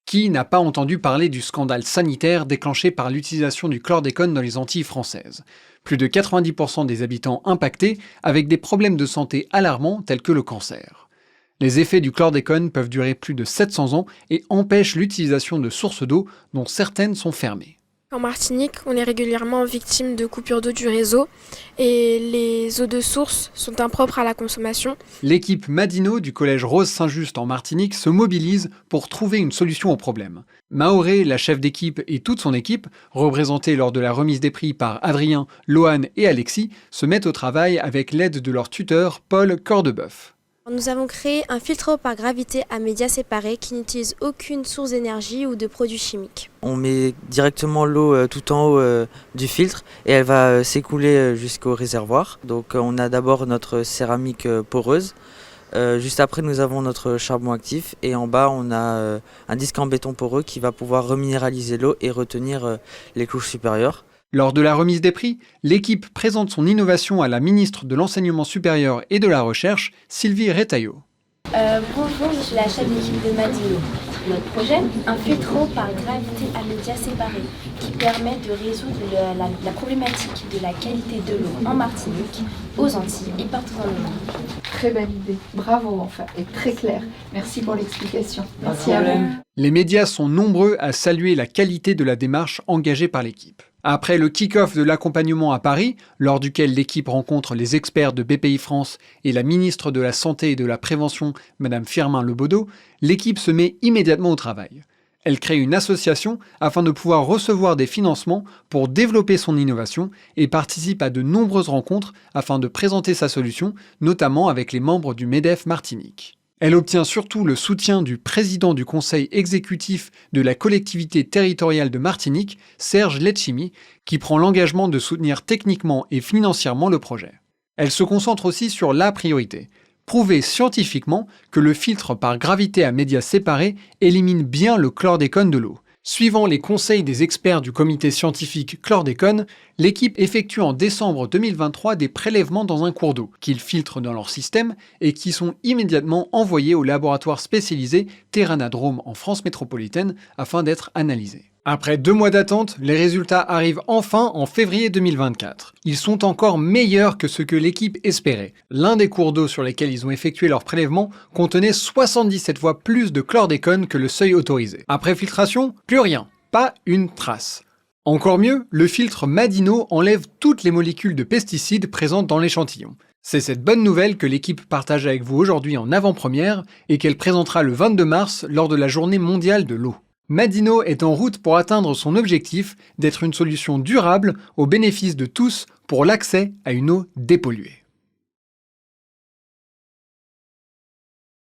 Qui n'a pas entendu parler du scandale sanitaire déclenché par l'utilisation du chlordécone dans les Antilles françaises? Plus de 90% des habitants impactés avec des problèmes de santé alarmants tels que le cancer. Les effets du chlordécone peuvent durer plus de 700 ans et empêchent l'utilisation de sources d'eau dont certaines sont fermées. En Martinique, on est régulièrement victime de coupures d'eau du réseau et les eaux de source sont impropres à la consommation. L'équipe Madino du collège Rose Saint-Just en Martinique se mobilise pour trouver une solution au problème. Maoré, la chef d'équipe, et toute son équipe, représentée lors de la remise des prix par Adrien, Loane et Alexis, se mettent au travail avec l'aide de leur tuteur Paul Cordebeuf. Nous avons créé un filtre par gravité à médias séparés qui n'utilise aucune source d'énergie ou de produits chimiques. On met directement l'eau tout en haut du filtre et elle va s'écouler jusqu'au réservoir. Donc on a d'abord notre céramique poreuse. Juste après nous avons notre charbon actif et en bas on a un disque en béton poreux qui va pouvoir reminéraliser l'eau et retenir les couches supérieures. Lors de la remise des prix, l'équipe présente son innovation à la ministre de l'Enseignement supérieur et de la Recherche, Sylvie Retailleau. Bonjour, je suis la chef d'équipe de Madino. Notre projet, un filtre par gravité à médias séparés qui permet de résoudre la problématique de la qualité de l'eau en Martinique, aux Antilles et partout dans le monde. Très belle idée, bravo enfin, et très clair. Merci pour l'explication. Merci à vous. Les médias sont nombreux à saluer la qualité de la démarche engagée par l'équipe. Après le kick-off de l'accompagnement à Paris, lors duquel l'équipe rencontre les experts de BPI France et la ministre de la Santé et de la Prévention, Mme Firmin Lebaudot, l'équipe se met immédiatement au travail. Elle crée une association afin de pouvoir recevoir des financements pour développer son innovation et participe à de nombreuses rencontres afin de présenter sa solution, notamment avec les membres du MEDEF Martinique. Elle obtient surtout le soutien du président du conseil exécutif de la collectivité territoriale de Martinique, Serge Letchimy, qui prend l'engagement de soutenir techniquement et financièrement le projet. Elle se concentre aussi sur la priorité: prouver scientifiquement que le filtre par gravité à médias séparés élimine bien le chlordécone de l'eau. Suivant les conseils des experts du comité scientifique chlordécone, l'équipe effectue en décembre 2023 des prélèvements dans un cours d'eau, qu'ils filtrent dans leur système et qui sont immédiatement envoyés au laboratoire spécialisé Terranadrome en France métropolitaine afin d'être analysés. Après 2 mois d'attente, les résultats arrivent enfin en février 2024. Ils sont encore meilleurs que ce que l'équipe espérait. L'un des cours d'eau sur lesquels ils ont effectué leur prélèvement contenait 77 fois plus de chlordécone que le seuil autorisé. Après filtration, plus rien, pas une trace. Encore mieux, le filtre Madino enlève toutes les molécules de pesticides présentes dans l'échantillon. C'est cette bonne nouvelle que l'équipe partage avec vous aujourd'hui en avant-première et qu'elle présentera le 22 mars lors de la Journée mondiale de l'eau. Madino est en route pour atteindre son objectif d'être une solution durable au bénéfice de tous pour l'accès à une eau dépolluée.